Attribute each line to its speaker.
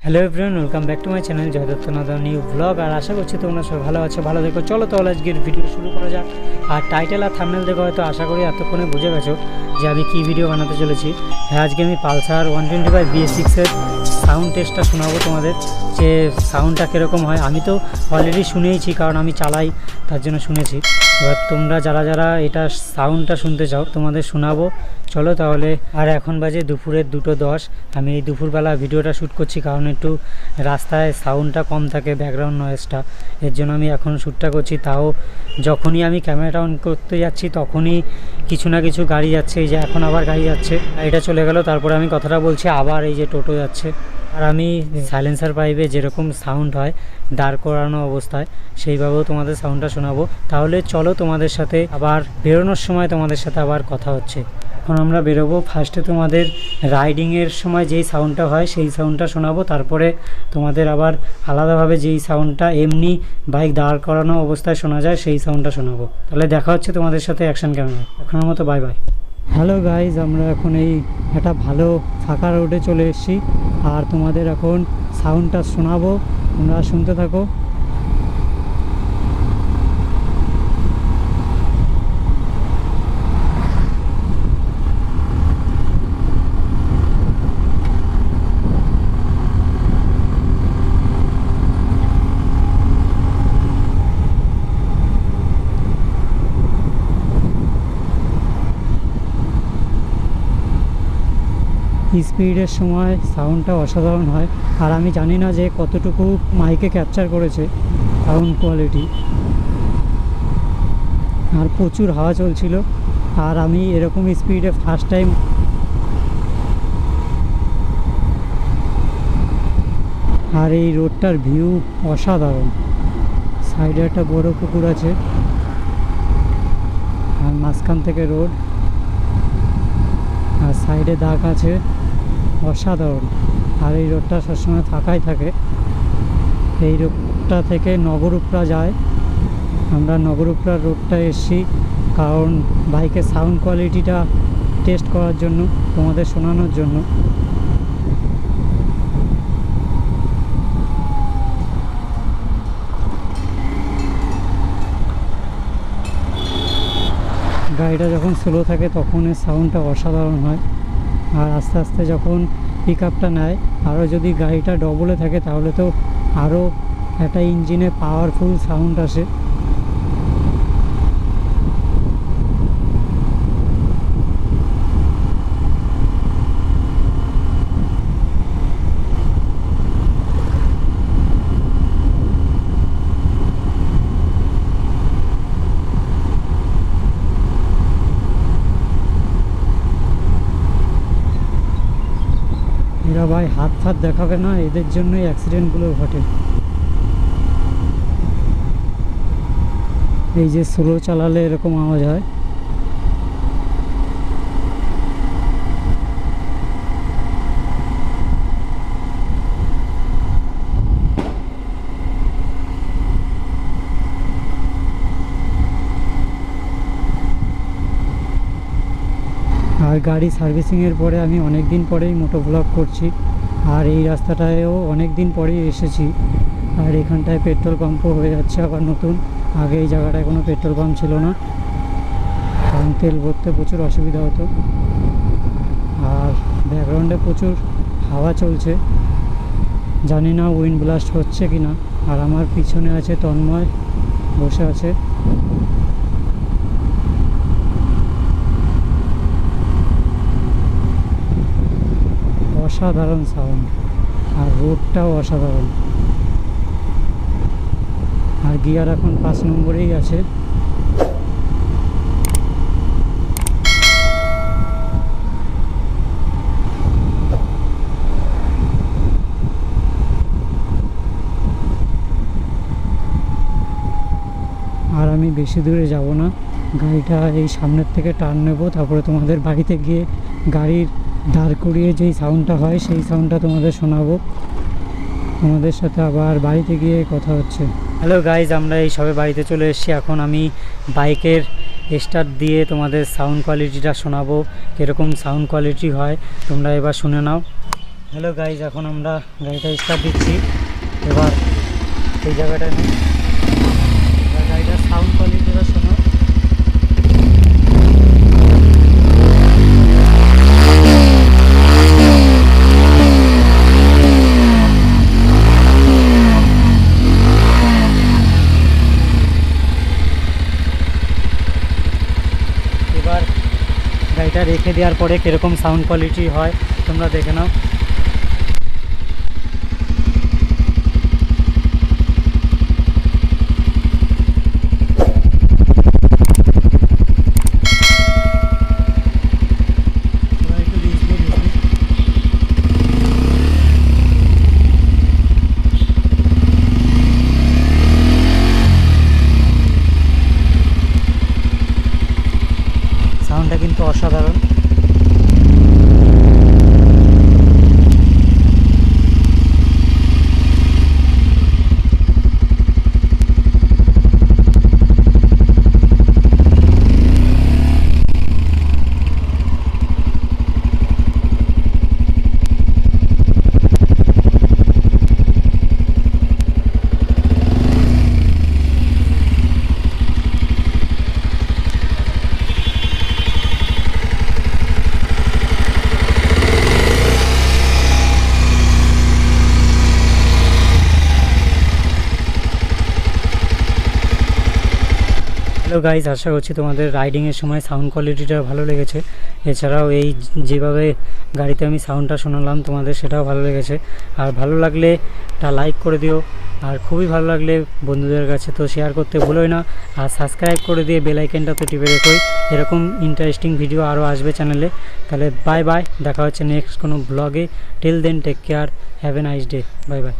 Speaker 1: Hello everyone, welcome back to my channel Joydatta Nada new blog. আর আশা করছি তোমরা সবাই ভালো আছো, ভালো দেখো। চলো তাহলে আজকের ভিডিও শুরু করা যাক। আর টাইটেল আর থাম্বনেল দেখে হয়তো আশা করি এতক্ষণে বুঝে গেছো যে আমি কী ভিডিও বানাতে চলেছি। হ্যাঁ, আজকে আমি পালসার 125 BS6-এর সাউন্ড টেস্টটা শোনাবো তোমাদের, যে সাউন্ডটা কীরকম হয়। আমি তো অলরেডি শুনেইছি, কারণ আমি চালাই, তার জন্য শুনেছি। এবার তোমরা যারা যারা এটা সাউন্ডটা শুনতে চাও তোমাদের শোনাবো। চলো তাহলে। আর এখন বাজে দুপুরের 2:10। আমি এই দুপুরবেলা ভিডিওটা শ্যুট করছি, কারণ একটু রাস্তায় সাউন্ডটা কম থাকে, ব্যাকগ্রাউন্ড নয়েজটা, এর জন্য আমি এখন শ্যুটটা করছি। তাও যখনই আমি ক্যামেরাটা অন করতে যাচ্ছি তখনই কিছু না কিছু গাড়ি যাচ্ছে। এই যে এখন আবার গাড়ি যাচ্ছে, এটা চলে গেল, তারপরে আমি কথাটা বলছি, আবার এই যে টোটো যাচ্ছে। আর আমি সাইলেন্সার পাইপে যেরকম সাউন্ড হয় দাঁড় করানো অবস্থায়, সেইভাবেও তোমাদের সাউন্ডটা শোনাবো। তাহলে চলো তোমাদের সাথে আবার বেরোনোর সময় তোমাদের সাথে আবার কথা হচ্ছে। এখন আমরা বেরোবো। ফার্স্টে তোমাদের রাইডিংয়ের সময় যেই সাউন্ডটা হয় সেই সাউন্ডটা শোনাবো, তারপরে তোমাদের আবার আলাদাভাবে যেই সাউন্ডটা এমনি বাইক দাঁড় করানো অবস্থায় শোনা যায় সেই সাউন্ডটা শোনাবো। তাহলে দেখা হচ্ছে তোমাদের সাথে অ্যাকশন ক্যামেরায়। এখনের মতো বাই বাই। হ্যালো গাইজ, আমরা এখন এই একটা ভালো ফাঁকা রোডে চলে এসেছি, আর তোমাদের এখন সাউন্ডটা শোনাবো, তোমরা শুনতে থাকো। স্পিডের সময় সাউন্ডটা অসাধারণ হয়। আর আমি জানি না যে কতটুকু মাইকে ক্যাপচার করেছে সাউন্ড কোয়ালিটি। আর প্রচুর হাওয়া চলছিল, আর আমি এরকম স্পিডে ফার্স্ট টাইম। আর এই রোডটার ভিউ অসাধারণ। সাইডে একটা বড় পুকুর আছে, আর মাঝখান থেকে রোড, আর সাইডে দাগ আছে, অসাধারণ। আর এই রোডটা সবসময় ফাঁকাই থাকে। এই রোডটা থেকে নগরুপড়া যায়। আমরা নগরুপড়া রোডটা এসেছি কারণ বাইকের সাউন্ড কোয়ালিটিটা টেস্ট করার জন্য, তোমাদের শোনানোর জন্য। গাড়িটা যখন স্লো থাকে তখন এর সাউন্ডটা অসাধারণ হয়। আর আস্তে আস্তে যখন পিক আপটা নেয়, আরও যদি গাড়িটা ডবলে থাকে তাহলে তো আরও একটা ইঞ্জিনে পাওয়ারফুল সাউন্ড আসে। এরা ভাই হাত ফাত দেখাবে না, এদের জন্যই অ্যাক্সিডেন্টগুলো ঘটে। এই যে স্লো চালালে এরকম আওয়াজ হয়। আর গাড়ি সার্ভিসিংয়ের পরে আমি অনেক দিন পরেই মোটো ব্লগ করছি। আর এই রাস্তাটায়ও অনেক দিন পরেই এসেছি। আর এখানটায় পেট্রোল পাম্পও হয়ে যাচ্ছে আবার নতুন। আগে এই জায়গাটায় কোনো পেট্রোল পাম্প ছিল না, কারণ তেল ভরতে প্রচুর অসুবিধা হতো। আর ব্যাকগ্রাউন্ডে প্রচুর হাওয়া চলছে, জানি না উইন্ড ব্লাস্ট হচ্ছে কি না। আর আমার পিছনে আছে তন্ময়, বসে আছে। অসাধারণ সাউন্ড, আর রোডটাও অসাধারণ। আর গিয়ার এখন 5 নম্বরেই আছে। আর আমি বেশি দূরে যাব না, গাড়িটা এই সামনের থেকে টার্ন নেব, তারপরে তোমাদের বাড়িতে গিয়ে গাড়ির দাঁড় করিয়ে যেই সাউন্ডটা হয় সেই সাউন্ডটা তোমাদের শোনাবো। তোমাদের সাথে আবার বাড়িতে গিয়ে কথা হচ্ছে। হ্যালো গাইজ, আমরা এই সবে বাড়িতে চলে এসেছি। এখন আমি বাইকের স্টার্ট দিয়ে তোমাদের সাউন্ড কোয়ালিটিটা শোনাবো, কীরকম সাউন্ড কোয়ালিটি হয় তোমরা এবার শুনে নাও। হ্যালো গাইজ, এখন আমরা গাড়িটা স্টার্ট দিচ্ছি। এবার এই জায়গাটা নেই, গাড়িটার সাউন্ড কোয়ালিটিটা শোনো। এবার গাড়িটা রেখে দেওয়ার পরে কীরকম সাউন্ড কোয়ালিটি হয় তোমরা দেখে নাও। সাউন্ডটা কিন্তু অসাধারণ। হ্যালো গাইজ, আশা করছি তোমাদের রাইডিংয়ের সময় সাউন্ড কোয়ালিটিটা ভালো লেগেছে। এছাড়াও এই যেভাবে গাড়িতে আমি সাউন্ডটা শোনালাম তোমাদের, সেটাও ভালো লেগেছে। আর ভালো লাগলে একটা লাইক করে দিও, আর খুবই ভালো লাগলে বন্ধুদের কাছে তো শেয়ার করতে ভুলোই না। আর সাবস্ক্রাইব করে দিয়ে বেল আইকনটা তো টিপে রেখোই, এরকম ইন্টারেস্টিং ভিডিও আরও আসবে চ্যানেলে। তাহলে বাই বাই, দেখা হচ্ছে নেক্সট কোনো ব্লগে। Till then take care, have a nice day, bye by.